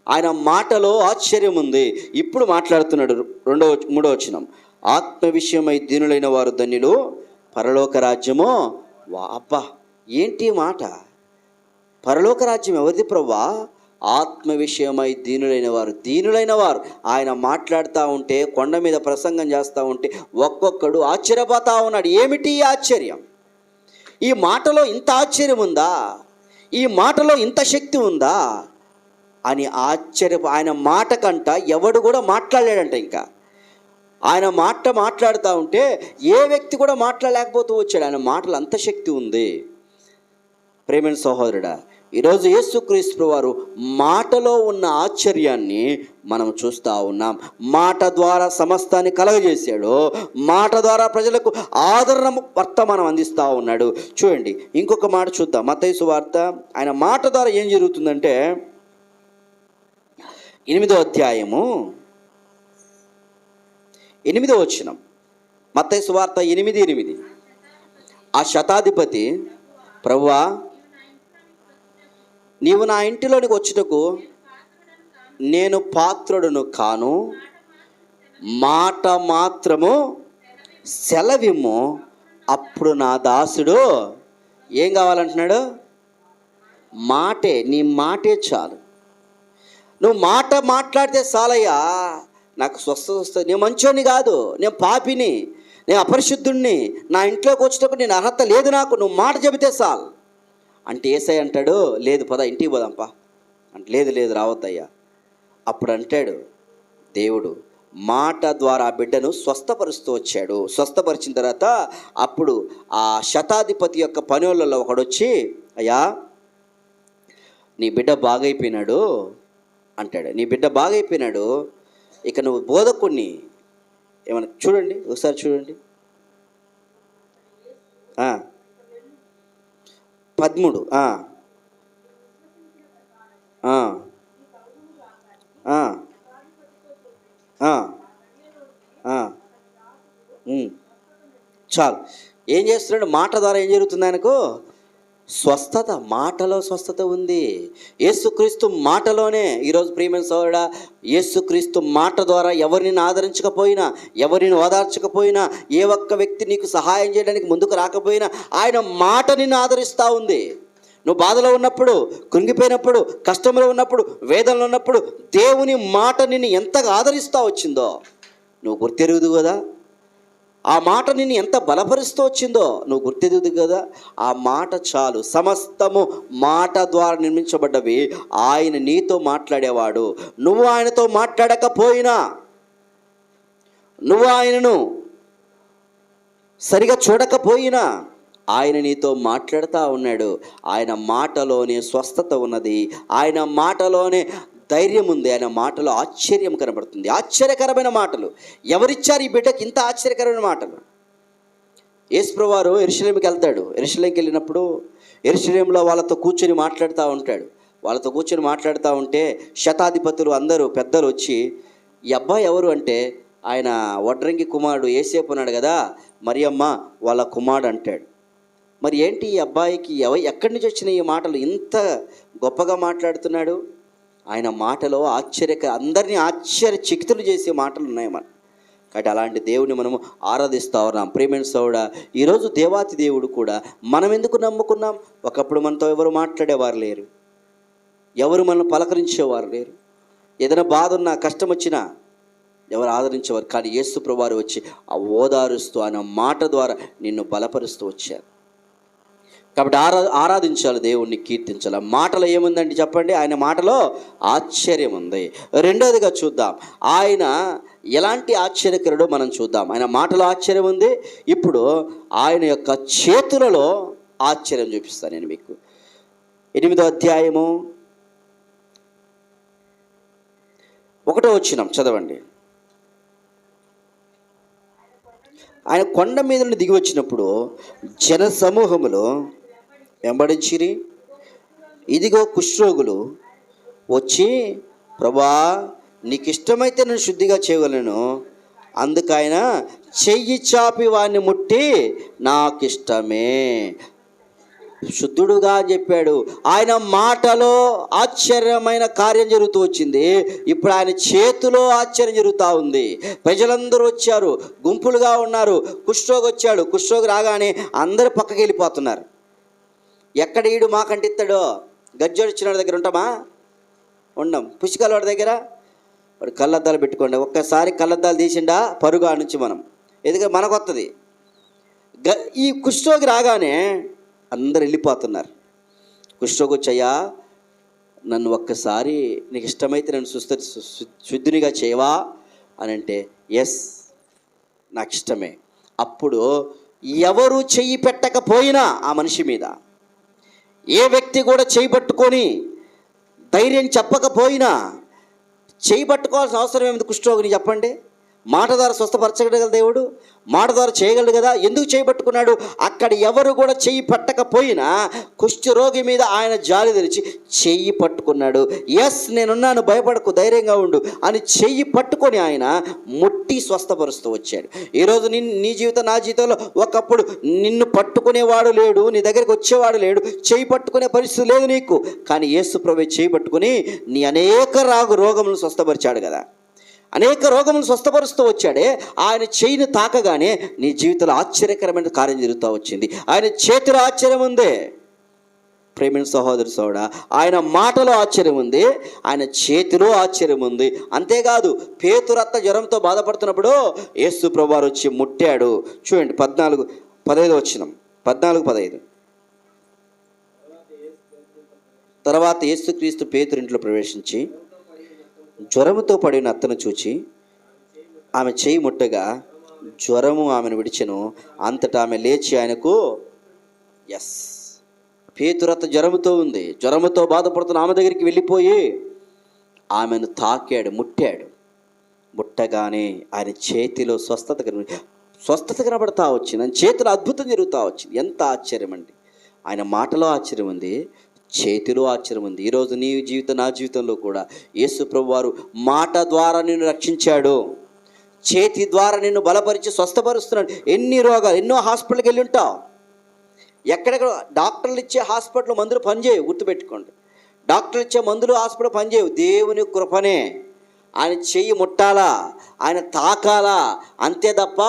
ఆయన మాటలో ఆశ్చర్యం ఉంది. ఇప్పుడు మాట్లాడుతున్నాడు. 3వ వచనం. ఆత్మ విషయమై దీనులైన వారు ధన్యులు, పరలోక రాజ్యము. అబ్బా, ఏంటి మాట? పరలోక రాజ్యం ఎవరిది ప్రభువా? ఆత్మ విషయమై దీనులైన వారు. ఆయన మాట్లాడుతూ ఉంటే, కొండ మీద ప్రసంగం చేస్తూ ఉంటే ఒక్కొక్కడు ఆశ్చర్యపోతా ఉన్నాడు. ఏమిటి ఆశ్చర్యం? ఈ మాటలో ఇంత ఆశ్చర్యం ఉందా? ఈ మాటలో ఇంత శక్తి ఉందా అని ఆయన మాట కంట ఎవడు కూడా మాట్లాడలేడంట. ఇంకా ఆయన మాట్లాడుతూ ఉంటే ఏ వ్యక్తి కూడా మాట్లాడలేకపోతూ వచ్చాడు. ఆయన మాటలు అంత శక్తి ఉంది. ప్రేమైన సహోదరుడా, ఈరోజు యేసుక్రీస్తు వారు మాటలో ఉన్న ఆశ్చర్యాన్ని మనం చూస్తూ ఉన్నాం. మాట ద్వారా సమస్తాన్ని కలగజేశాడు. మాట ద్వారా ప్రజలకు ఆదరణ వర్తమానం అందిస్తూ ఉన్నాడు. చూడండి, ఇంకొక మాట చూద్దాం. మత్తయి సువార్త, ఆయన మాట ద్వారా ఏం జరుగుతుందంటే 8వ అధ్యాయము 8వ వచనం. మత్తయి సువార్త 8:8. ఆ శతాధిపతి, ప్రభువా, నీవు నా ఇంటిలోనికి వచ్చుటకు నేను పాత్రుడను కాను, మాట మాత్రము సెలవిమ్ము, అప్పుడు నా దాసుడు ఏం కావాలంటున్నాడు? మాటే, నీ మాటే చాలు. నువ్వు మాట మాట్లాడితే చాలయ్యా, నాకు స్వస్థత వస్తుంది. నేను మంచోని కాదు, నేను పాపిని, నేను అపరిశుద్ధుణ్ణి, నా ఇంట్లోకి వచ్చేటప్పుడు నేను అర్హత లేదు నాకు, నువ్వు మాట చెబితే చాలు అంటే యేసయ్య అంటాడు, లేదు పద ఇంటికి పోదాంపా అంటే, లేదు రావద్దయ్యా. అప్పుడు అంటాడు దేవుడు, మాట ద్వారా ఆ బిడ్డను స్వస్థపరుస్తూ వచ్చాడు. స్వస్థపరిచిన తర్వాత అప్పుడు ఆ శతాధిపతి యొక్క పనులలో ఒకడొచ్చి, అయ్యా నీ బిడ్డ బాగైపోయినాడు అంటాడు. నీ బిడ్డ బాగైపోయినాడు, ఇక నువ్వు బోధకుణ్ణి ఏమన్నా చూడండి, ఒకసారి చూడండి. 13. చాలు. ఏం చేస్తున్నాడు? మాట ద్వారా ఏం జరుగుతుంది? ఆయనకు స్వస్థత, మాటలో స్వస్థత ఉంది. యేసుక్రీస్తు మాటలోనే. ఈరోజు ప్రియమైన సోదరుడా, యేసుక్రీస్తు మాట ద్వారా ఎవరిని ఆదరించకపోయినా, ఎవరిని ఓదార్చకపోయినా, ఏ ఒక్క వ్యక్తి నీకు సహాయం చేయడానికి ముందుకు రాకపోయినా, ఆయన మాట నిన్ను ఆదరిస్తూ ఉంది. నువ్వు బాధలో ఉన్నప్పుడు, కృంగిపోయినప్పుడు, కష్టంలో ఉన్నప్పుడు, వేదనలో ఉన్నప్పుడు దేవుని మాట నిన్ను ఎంతగా ఆదరిస్తూ వచ్చిందో నువ్వు గుర్తెరుగుదు కదా. ఆ మాట నిన్ను ఎంత బలపరుస్తూ వచ్చిందో నువ్వు గుర్తెరుగుదు కదా. ఆ మాట చాలు. సమస్తము మాట ద్వారా నిర్మించబడ్డవి. ఆయన నీతో మాట్లాడేవాడు. నువ్వు ఆయనతో మాట్లాడకపోయినా, నువ్వు ఆయనను సరిగా చూడకపోయినా, ఆయన నీతో మాట్లాడుతూ ఉన్నాడు. ఆయన మాటలోనే స్వస్థత ఉన్నది. ఆయన మాటలోనే ధైర్యం ఉంది. ఆయన మాటలో ఆశ్చర్యం కనబడుతుంది. ఆశ్చర్యకరమైన మాటలు. ఎవరిచ్చారు ఈ బిడ్డకి ఇంత ఆశ్చర్యకరమైన మాటలు? యేసుప్రభువు వారు యెరూషలేముకి వెళ్తాడు. యెరూషలేముకి వెళ్ళినప్పుడు యెరూషలేములో వాళ్ళతో కూర్చొని మాట్లాడుతూ ఉంటాడు. వాళ్ళతో కూర్చొని మాట్లాడుతూ ఉంటే శతాధిపతులు అందరూ పెద్దలు వచ్చి, ఈ అబ్బాయి ఎవరు అంటే, ఆయన వడ్రంగి కుమారుడు యేసేపు ఉన్నాడు కదా, మరియమ్మ వాళ్ళ కుమారుడు అంటాడు. మరి ఏంటి ఈ అబ్బాయికి ఎక్కడి నుంచి వచ్చిన ఈ మాటలు? ఇంత గొప్పగా మాట్లాడుతున్నాడు. ఆయన మాటలో అందరినీ ఆశ్చర్యచకితులు చేసే మాటలు ఉన్నాయి మన. కాబట్టి అలాంటి దేవుని మనము ఆరాధిస్తూ ఉన్నాం. ప్రియమైన సోదరుడా, ఈరోజు దేవాతి దేవుడు కూడా మనం ఎందుకు నమ్ముకున్నాం? ఒకప్పుడు మనతో ఎవరు మాట్లాడేవారు లేరు, ఎవరు మనల్ని పలకరించేవారు లేరు. ఏదైనా బాధ ఉన్నా, కష్టం వచ్చినా ఎవరు ఆదరించేవారు. కానీ యేసు ప్రభువారు వచ్చి ఆ ఓదారుస్తూ ఆయన మాట ద్వారా నిన్ను బలపరుస్తూ వచ్చారు. కాబట్టి ఆరాధించాలి, దేవుణ్ణి కీర్తించాలి. మాటలో ఏముందండి చెప్పండి? ఆయన మాటలో ఆశ్చర్యం ఉంది. రెండోదిగా చూద్దాం, ఆయన ఎలాంటి ఆశ్చర్యకరుడో మనం చూద్దాం. ఆయన మాటలో ఆశ్చర్యం ఉంది. ఇప్పుడు ఆయన యొక్క చేతులలో ఆశ్చర్యం చూపిస్తాను నేను మీకు. 8వ అధ్యాయము 1వ వచనం చదవండి. ఆయన కొండ మీద నుండి దిగి వచ్చినప్పుడు జన సమూహములో వెంబడించిరి. ఇదిగో కుష్ఠరోగులు వచ్చి, ప్రభా నీకు ఇష్టమైతే నేను శుద్ధిగా చేయగలను. అందుకు ఆయన చెయ్యి చాపి వాడిని ముట్టి, నాకు ఇష్టమే, శుద్ధుడుగా అని చెప్పాడు. ఆయన మాటలో ఆశ్చర్యమైన కార్యం జరుగుతూ వచ్చింది. ఇప్పుడు ఆయన చేతిలో ఆశ్చర్యం జరుగుతూ ఉంది. ప్రజలందరూ వచ్చారు, గుంపులుగా ఉన్నారు. కుష్ఠరోగి వచ్చాడు. కుష్ఠరోగి రాగానే అందరూ పక్కకి వెళ్ళిపోతున్నారు. ఎక్కడ ఈడు మాకంటిస్తాడో? గజ్జోడు వచ్చిన దగ్గర ఉంటామా? ఉండం. పుష్కల వాడి దగ్గర వాడు కళ్ళద్దాలు పెట్టుకోండి. ఒక్కసారి కళ్ళద్దాలు తీసిండా పరుగా నుంచి మనం, ఎందుకంటే మనకు వస్తుంది. ఈ కుష్ఠరోగి రాగానే అందరు వెళ్ళిపోతున్నారు. కుష్ఠరోగి వచ్చయ్యా, నన్ను ఒక్కసారి నీకు ఇష్టమైతే నన్ను శుద్ధినిగా చేయవా అని అంటే, ఎస్ నాకు ఇష్టమే. అప్పుడు ఎవరు చెయ్యి పెట్టకపోయినా ఆ మనిషి మీద, ఏ వ్యక్తి కూడా చేయి పట్టుకొని ధైర్యం చెప్పకపోయినా, చేయి పట్టుకోవాల్సిన అవసరం ఏమిటి కుష్ఠరోగిని చెప్పండి? మాట ద్వారా స్వస్థపరచగలగల దేవుడు, మాట ద్వారా చేయగలడు కదా. ఎందుకు చేయబట్టుకున్నాడు? అక్కడ ఎవరు కూడా చెయ్యి పట్టకపోయినా కుష్ఠరోగి మీద ఆయన జాలి తెరిచి చెయ్యి పట్టుకున్నాడు. ఎస్ నేనున్నాను, భయపడకు, ధైర్యంగా ఉండు అని చెయ్యి పట్టుకొని ఆయన ముట్టి స్వస్థపరుస్తూ వచ్చాడు. ఈరోజు నీ జీవితం, నా జీవితంలో ఒకప్పుడు నిన్ను పట్టుకునేవాడు లేడు, నీ దగ్గరికి వచ్చేవాడు లేడు, చెయ్యి పట్టుకునే పరిస్థితి లేదు నీకు. కానీ యేసు ప్రభువే చెయ్యి పట్టుకుని నీ అనేక రోగములను స్వస్థపరిచాడు కదా. అనేక రోగములను స్వస్థపరుస్తూ వచ్చాడే. ఆయన చేయిని తాకగానే నీ జీవితంలో ఆశ్చర్యకరమైన కార్యం జరుగుతూ వచ్చింది. ఆయన చేతిలో ఆశ్చర్యం ఉంది. ప్రేమైన సహోదరు సోడా, ఆయన మాటలో ఆశ్చర్యం ఉంది, ఆయన చేతిలో ఆశ్చర్యం ఉంది. అంతేకాదు, పేతురత్త జ్వరంతో బాధపడుతున్నప్పుడు యేసు ప్రభువారు వచ్చి ముట్టాడు. చూడండి 14-15 వచనం. 14-15. తర్వాత యేసుక్రీస్తు పేతురింట్లో ప్రవేశించి జ్వరముతో పడిన అత్తను చూచి ఆమె చేయి ముట్టగా జ్వరము ఆమెను విడిచెను. అంతటా ఆమె లేచి ఆయనకు, ఎస్, పేతురత్త జ్వరముతో ఉంది, జ్వరముతో బాధపడుతున్న ఆమె దగ్గరికి వెళ్ళిపోయి ఆమెను తాకాడు, ముట్టాడు. ముట్టగానే ఆయన చేతిలో స్వస్థత కనబడతా వచ్చింది. ఆయన చేతిలో అద్భుతం జరుగుతూ వచ్చింది. ఎంత ఆశ్చర్యం అండి! ఆయన మాటలో ఆశ్చర్యం ఉంది, చేతిలో ఆశ్చర్యం ఉంది. ఈరోజు నీ జీవితం, నా జీవితంలో కూడా యేసు ప్రభువారు మాట ద్వారా నిన్ను రక్షించాడు, చేతి ద్వారా నిన్ను బలపరిచి స్వస్థపరుస్తున్నాడు. ఎన్ని రోగాలు, ఎన్నో హాస్పిటల్కి వెళ్ళి ఉంటావు, ఎక్కడెక్కడ డాక్టర్లు ఇచ్చే హాస్పిటల్ మందులు పనిచేయవు, గుర్తుపెట్టుకోండి. డాక్టర్లు ఇచ్చే మందులు హాస్పిటల్ పనిచేయవు. దేవుని కృపనే. ఆయన చెయ్యి ముట్టాలా, ఆయన తాకాలా, అంతే తప్ప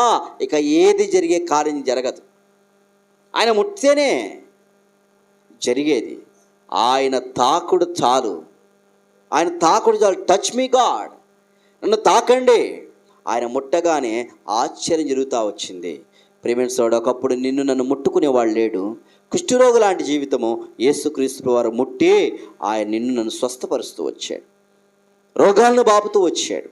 ఇక ఏది జరిగే కార్యం జరగదు. ఆయన ముట్టితేనే జరిగేది. ఆయన తాకుడు చాలు, ఆయన తాకుడు చాలు. టచ్ మీ గాడ్, నన్ను తాకండి. ఆయన ముట్టగానే ఆశ్చర్యం జరుగుతూ వచ్చింది. ప్రియమైన సోదరుడు, ఒకప్పుడు నిన్ను నన్ను ముట్టుకునేవాడు లేడు. కుష్ఠరోగి లాంటి జీవితము యేసుక్రీస్తు వారు ముట్టి ఆయన నిన్ను నన్ను స్వస్థపరుస్తూ వచ్చాడు, రోగాలను బాపుతూ వచ్చాడు.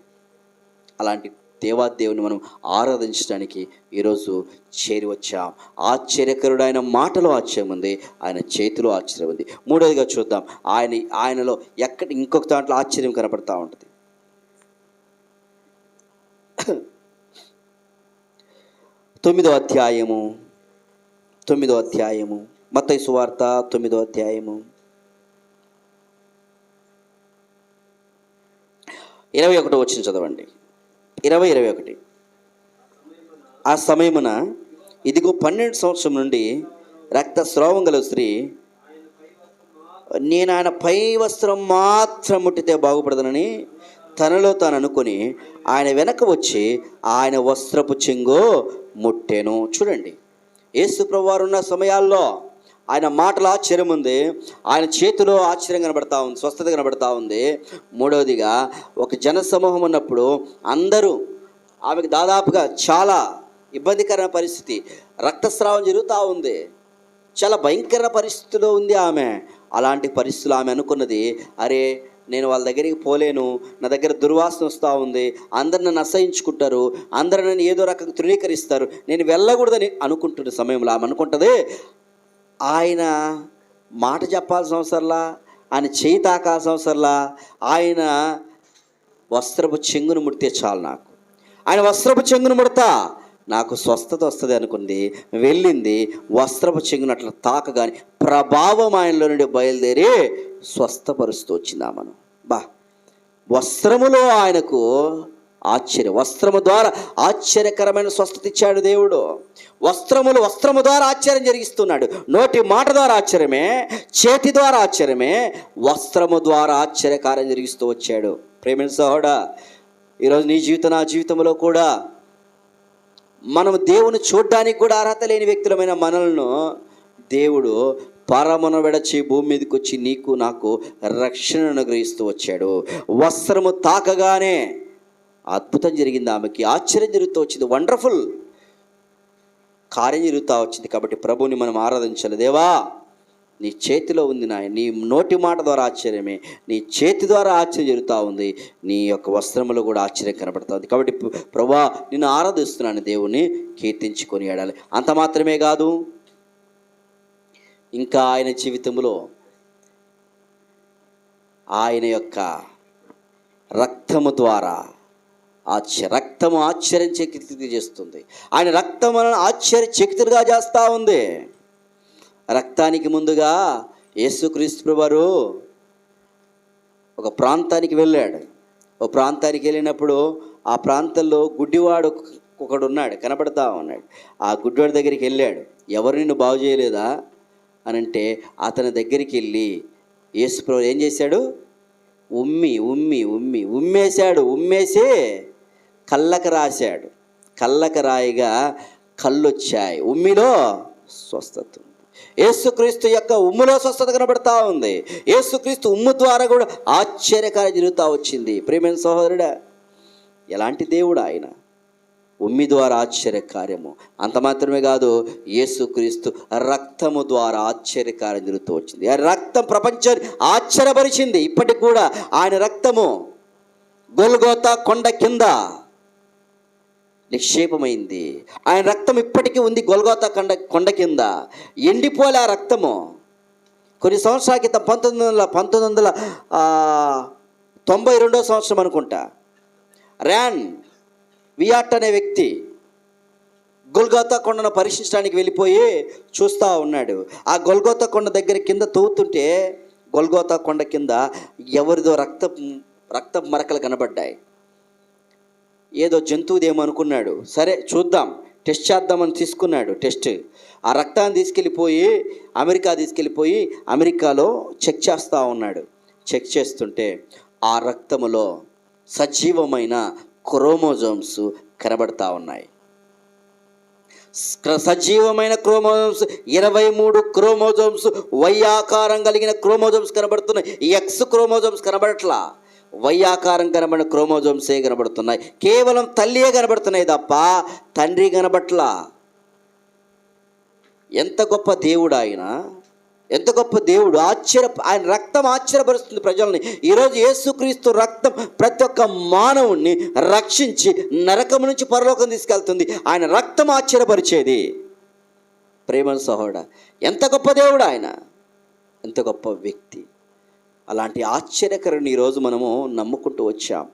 అలాంటి దేవాదేవుని మనం ఆరాధించడానికి ఈరోజు చేరి వచ్చాం. ఆశ్చర్యకరుడు, ఆయన మాటలో ఆశ్చర్యం ఉంది, ఆయన చేతిలో ఆశ్చర్యం ఉంది. మూడోదిగా చూద్దాం, ఆయనలో ఇంకొక దాంట్లో ఆశ్చర్యం కనపడతా ఉంటుంది. 9వ అధ్యాయము మత్తయి సువార్త 9వ అధ్యాయము 21వ వచనం చదవండి. 21. ఆ సమయమున ఇదిగో 12 సంవత్సరం నుండి రక్తస్రావం గల స్త్రీ, నేను ఆయన పై వస్త్రం మాత్రం ముట్టితే బాగుపడదనని తనలో తాను అనుకొని ఆయన వెనక వచ్చి ఆయన వస్త్రపు చెంగు ముట్టెను. చూడండి, యేసు ప్రభువారు ఉన్న సమయాల్లో ఆయన మాటలో ఆశ్చర్యం ఉంది, ఆయన చేతిలో ఆశ్చర్యం కనబడతా ఉంది, స్వస్థత కనబడతా ఉంది. మూడవదిగా, ఒక జనసమూహం ఉన్నప్పుడు అందరూ ఆమెకు దాదాపుగా చాలా ఇబ్బందికరమైన పరిస్థితి, రక్తస్రావం జరుగుతూ ఉంది, చాలా భయంకర పరిస్థితిలో ఉంది ఆమె. అలాంటి పరిస్థితులు ఆమె అనుకున్నది, అరే నేను వాళ్ళ దగ్గరికి పోలేను, నా దగ్గర దుర్వాసన వస్తూ ఉంది, అందరు నన్ను అసహించుకుంటారు, అందరూ నన్ను ఏదో రకంగా తృణీకరిస్తారు, నేను వెళ్ళకూడదని అనుకుంటున్న సమయంలో ఆమె అనుకుంటుంది, ఆయన మాట చెప్పాల్సిన అవసరంలా, ఆయన చేయి తాకాల్సిన అవసరంలా, ఆయన వస్త్రపు చెంగును ముడితే చాలు, నాకు ఆయన వస్త్రపు చెంగును ముడతా నాకు స్వస్థత వస్తుంది అనుకుంది. వెళ్ళింది, వస్త్రపు చెంగును అట్లా తాకగాని ప్రభావం ఆయనలో నుండి బయలుదేరి స్వస్థపరుస్తూ వచ్చింది ఆమెను. వస్త్రములో ఆయనకు ఆశ్చర్యం, వస్త్రము ద్వారా ఆశ్చర్యకరమైన స్వస్థత ఇచ్చాడు దేవుడు. వస్త్రము ద్వారా ఆశ్చర్యం జరిగిస్తున్నాడు. నోటి మాట ద్వారా ఆశ్చర్యమే, చేతి ద్వారా ఆశ్చర్యమే, వస్త్రము ద్వారా ఆశ్చర్యకార్యం జరిగిస్తూ వచ్చాడు. ప్రేమైన సహోదరా, ఈరోజు నీ జీవితం నా జీవితంలో కూడా మనం దేవుని చూడడానికి కూడా అర్హత లేని వ్యక్తులమైన మనలను దేవుడు పరమును విడచి భూమి మీదకి వచ్చి నీకు నాకు రక్షణను అనుగ్రహిస్తూ వచ్చాడు. వస్త్రము తాకగానే అద్భుతం జరిగింది, ఆమెకి ఆశ్చర్యం జరుగుతూ వచ్చింది, వండర్ఫుల్ కార్యం జరుగుతూ వచ్చింది. కాబట్టి ప్రభువుని మనం ఆరాధించాలి. దేవా, నీ చేతిలో ఉంది నాయన, నీ నోటి మాట ద్వారా ఆశ్చర్యమే, నీ చేతి ద్వారా ఆశ్చర్యం జరుగుతూ ఉంది, నీ యొక్క వస్త్రములో కూడా ఆశ్చర్యం కనబడుతూ ఉంది. కాబట్టి ప్రభువా, నిన్ను ఆరాధిస్తున్నాను, దేవుణ్ణి కీర్తించుకొని ఆడాలి. అంత మాత్రమే కాదు, ఇంకా ఆయన జీవితంలో ఆయన యొక్క రక్తము ద్వారా రక్తము ఆశ్చర్యచకితులుగా చేస్తుంది. ఆయన రక్తం వలన ఆశ్చర్యచకితులుగా చేస్తూ ఉంది. రక్తానికి ముందుగా యేసుక్రీస్తు ప్రభువారు ఒక ప్రాంతానికి వెళ్ళాడు. ఓ ప్రాంతానికి వెళ్ళినప్పుడు ఆ ప్రాంతంలో గుడ్డివాడు ఒకడు ఉన్నాడు, కనపడతా ఉన్నాడు. ఆ గుడ్డివాడి దగ్గరికి వెళ్ళాడు. ఎవరు నిన్ను బాగు చేయలేదా అని అంటే, అతని దగ్గరికి వెళ్ళి యేసు ప్రభువు ఏం చేశాడు? ఉమ్మేశాడు. ఉమ్మేసి కళ్ళకు రాశాడు. కళ్ళకు రాయిగా కళ్ళొచ్చాయి. ఉమ్మిలో స్వస్థత. యేసుక్రీస్తు యొక్క ఉమ్ములో స్వస్థత కనబడతా ఉంది. యేసుక్రీస్తు ఉమ్ము ద్వారా కూడా ఆశ్చర్యకార్యం జరుగుతూ వచ్చింది. ప్రియమైన సహోదరుడా, ఎలాంటి దేవుడు ఆయన! ఉమ్మి ద్వారా ఆశ్చర్యకార్యము. అంత మాత్రమే కాదు, యేసుక్రీస్తు రక్తము ద్వారా ఆశ్చర్యకార్యం జరుగుతూ వచ్చింది. ఆ రక్తం ప్రపంచాన్ని ఆశ్చర్యపరిచింది. ఇప్పటికి కూడా ఆయన రక్తము గొల్గోతా కొండ కింద నిక్షేపమైంది. ఆయన రక్తం ఇప్పటికీ ఉంది గొల్గోతా కొండ కింద, ఎండిపోలే ఆ రక్తము. కొన్ని సంవత్సరాల క్రితం 1992 సంవత్సరం అనుకుంటా, ర్యాన్ వియాట్ అనే వ్యక్తి గొల్గోతా కొండను పరీక్షించడానికి వెళ్ళిపోయి చూస్తూ ఉన్నాడు. ఆ గొల్గోతా కొండ దగ్గర కింద తవ్వుతుంటే గొల్గోతా కొండ కింద ఎవరిదో రక్త మరకలు కనబడ్డాయి. ఏదో జంతువుదేమో అనుకున్నాడు. సరే చూద్దాం, టెస్ట్ చేద్దామని తీసుకున్నాడు టెస్ట్. ఆ రక్తాన్ని తీసుకెళ్ళిపోయి అమెరికాలో చెక్ చేస్తూ ఉన్నాడు. చెక్ చేస్తుంటే ఆ రక్తములో సజీవమైన క్రోమోజోమ్స్ కనబడతా ఉన్నాయి. సజీవమైన క్రోమోజోమ్స్ 23 క్రోమోజోమ్స్, వై ఆకారం కలిగిన క్రోమోజోమ్స్ కనబడుతున్నాయి. ఎక్స్ క్రోమోజోమ్స్ కనబడట్లా, వై ఆకారం కనబడిన క్రోమోజోమ్సే కనబడుతున్నాయి. కేవలం తల్లియే కనబడుతున్నాయి తప్ప తండ్రి కనబట్లా. ఎంత గొప్ప దేవుడు ఆయన, ఎంత గొప్ప దేవుడు! ఆయన రక్తం ఆశ్చర్యపరుస్తుంది ప్రజల్ని. ఈరోజు యేసుక్రీస్తు రక్తం ప్రతి ఒక్క మానవుణ్ణి రక్షించి నరకం నుంచి పరలోకం తీసుకెళ్తుంది. ఆయన రక్తం ఆశ్చర్యపరిచేది. ప్రేమ సహోదరా, ఎంత గొప్ప దేవుడు ఆయన, ఎంత గొప్ప వ్యక్తి! అలాంటి ఆశ్చర్యకరుని ఈరోజు మనము నమ్ముకుంటూ వచ్చాం.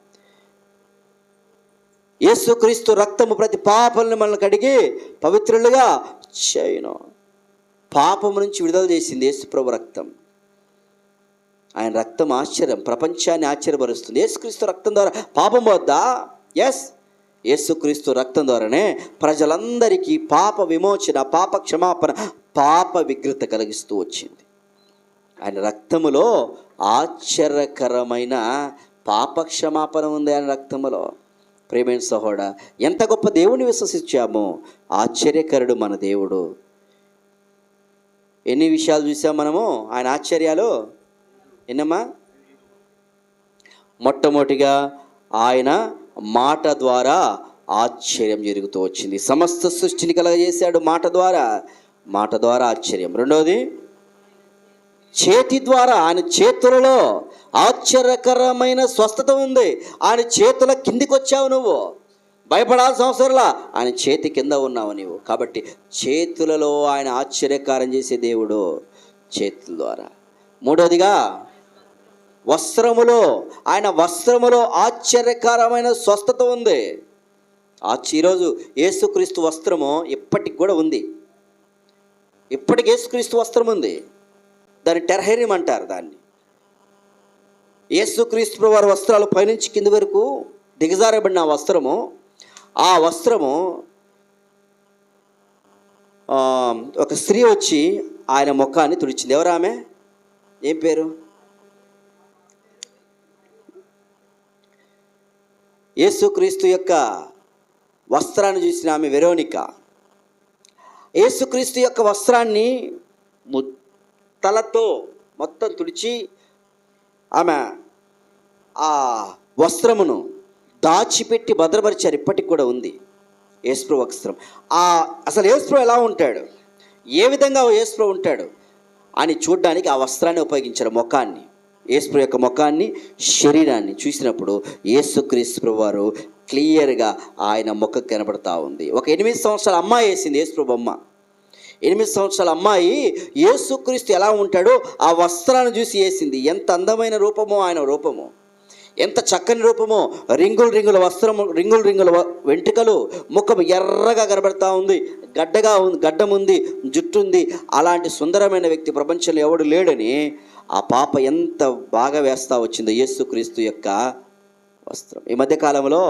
యేసుక్రీస్తు రక్తము ప్రతి పాపాలను మనల్ని కడిగి పవిత్రులుగా చేయను. పాపము నుంచి విడుదల చేసింది యేసుప్రభు రక్తం. ఆయన రక్తం ఆశ్చర్యం, ప్రపంచాన్ని ఆశ్చర్యపరుస్తుంది. యేసుక్రీస్తు రక్తం ద్వారా పాపం పోద్దా? ఎస్, యేసుక్రీస్తు రక్తం ద్వారానే ప్రజలందరికీ పాప విమోచన, పాప క్షమాపణ, పాప విగ్రత కలిగిస్తూ వచ్చింది. ఆయన రక్తములో ఆశ్చర్యకరమైన పాప క్షమాపణ ఉంది. ఆయన రక్తములో. ప్రేమైన సహోదరా, ఎంత గొప్ప దేవుని విశ్వసించామో! ఆశ్చర్యకరుడు మన దేవుడు. ఎన్ని విషయాలు చూసాం మనము ఆయన ఆశ్చర్యాలు. ఎన్నమ్మా? మొట్టమొదటిగా ఆయన మాట ద్వారా ఆశ్చర్యం జరుగుతూ వచ్చింది. సమస్త సృష్టిని కలగజేశాడు మాట ద్వారా ఆశ్చర్యం. రెండవది, చేతి ద్వారా, ఆయన చేతులలో ఆశ్చర్యకరమైన స్వస్థత ఉంది. ఆయన చేతుల కిందికి వచ్చావు నువ్వు, భయపడాల్సిన అవసరంలా, ఆయన చేతి కింద ఉన్నావు నీవు. కాబట్టి చేతులలో ఆయన ఆశ్చర్యకారం చేసే దేవుడు, చేతుల ద్వారా. మూడవదిగా, ఆయన వస్త్రములో ఆశ్చర్యకరమైన స్వస్థత ఉంది. ఈరోజు యేసుక్రీస్తు వస్త్రము ఇప్పటికి కూడా ఉంది. ఇప్పటికి యేసుక్రీస్తు వస్త్రం ఉంది. దాన్ని టెర్హేరియం అంటారు. దాన్ని యేసుక్రీస్తు వారి వస్త్రాలు పైనుంచి కింది వరకు దిగజారబడిన ఆ వస్త్రము ఒక స్త్రీ వచ్చి ఆయన ముఖాన్ని తుడిచింది. ఎవరు ఆమె? ఏం పేరు? యేసుక్రీస్తు యొక్క వస్త్రాన్ని చూసిన ఆమె వెరోనిక. యేసుక్రీస్తు యొక్క వస్త్రాన్ని తలతో మొత్తం తుడిచి ఆమె ఆ వస్త్రమును దాచిపెట్టి భద్రపరిచారు. ఇప్పటికి కూడా ఉంది యేసుప్రభు వస్త్రం. అసలు యేసుప్రభు ఎలా ఉంటాడు, ఏ విధంగా యేసుప్రభు ఉంటాడు అని చూడడానికి ఆ వస్త్రాన్ని ఉపయోగించారు. ముఖాన్ని, యేసుప్రభు యొక్క ముఖాన్ని, శరీరాన్ని చూసినప్పుడు యేసుక్రీస్తు వారు క్లియర్గా ఆయన ముఖం కనబడతా ఉంది. ఒక 8 సంవత్సరాల అమ్మాయి వేసింది యేసుప్రభు బొమ్మ. 8 సంవత్సరాల అమ్మాయి యేసుక్రీస్తు ఎలా ఉంటాడో ఆ వస్త్రాన్ని చూసి వేసింది. ఎంత అందమైన రూపమో ఆయన రూపము, ఎంత చక్కని రూపమో! రింగుల వస్త్రము, రింగుల వెంట్రుకలు, ముఖం ఎర్రగా కనబడతా ఉంది, గడ్డం ఉంది, జుట్టు ఉంది. అలాంటి సుందరమైన వ్యక్తి ప్రపంచంలో ఎవడు లేడని ఆ పాప ఎంత బాగా వేస్తూ వచ్చిందో యేసుక్రీస్తు యొక్క వస్త్రం. ఈ మధ్యకాలంలో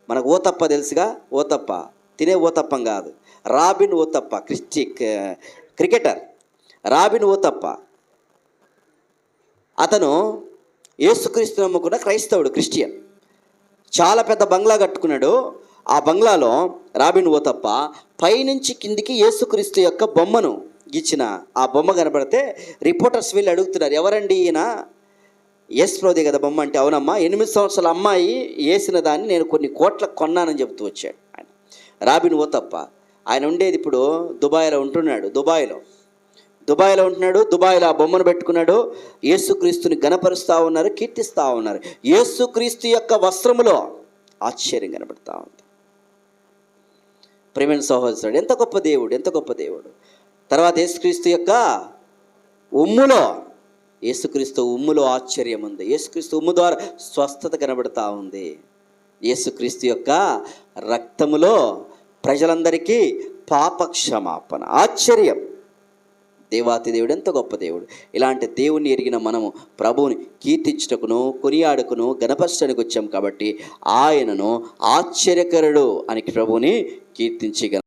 మనకు ఓతప్ప తెలుసుగా, ఓతప్ప తినే ఓతప్పం కాదు, రాబిన్ ఓతప్ప, క్రికెటర్ రాబిన్ ఓతప్ప. అతను యేసుక్రీస్తు నమ్ముకున్న క్రైస్తవుడు, క్రిస్టియన్. చాలా పెద్ద బంగ్లా కట్టుకున్నాడు. ఆ బంగ్లాలో రాబిన్ ఓతప్ప పైనుంచి కిందికి యేసుక్రీస్తు యొక్క బొమ్మను గీచిన ఆ బొమ్మ కనబడితే రిపోర్టర్స్ వెళ్ళి అడుగుతున్నారు, ఎవరండి ఈయన? యేసుప్రభుదే కదా బొమ్మ అంటే, అవునమ్మా, 8 సంవత్సరాల అమ్మాయి వేసిన దాన్ని నేను కొన్ని కోట్లకు కొన్నానని చెబుతూ వచ్చాడు ఆయన, రాబిన్ ఓతప్ప. ఆయన ఉండేది ఇప్పుడు దుబాయ్లో ఉంటున్నాడు. దుబాయ్లో ఆ బొమ్మను పెట్టుకున్నాడు. యేసుక్రీస్తుని గణపరుస్తూ ఉన్నారు, కీర్తిస్తూ ఉన్నారు. యేసుక్రీస్తు యొక్క వస్త్రములో ఆశ్చర్యం కనబడతా ఉంది. ప్రేమైన సహోదరుడు, ఎంత గొప్ప దేవుడు, ఎంత గొప్ప దేవుడు! తర్వాత యేసుక్రీస్తు యొక్క ఉమ్ములో ఆశ్చర్యం ఉంది. యేసుక్రీస్తు ఉమ్ము ద్వారా స్వస్థత కనబడతా ఉంది. యేసుక్రీస్తు యొక్క రక్తములో ప్రజలందరికీ పాప క్షమాపణ, ఆశ్చర్యం. దేవాతి దేవుడు ఎంత గొప్ప దేవుడు. ఇలాంటి దేవుణ్ణి ఎరిగిన మనము ప్రభువుని కీర్తించుటకును కొనియాడుకును గణపరచడానికి వచ్చాం కాబట్టి ఆయనను ఆశ్చర్యకరుడు అని ప్రభువుని కీర్తించగలం.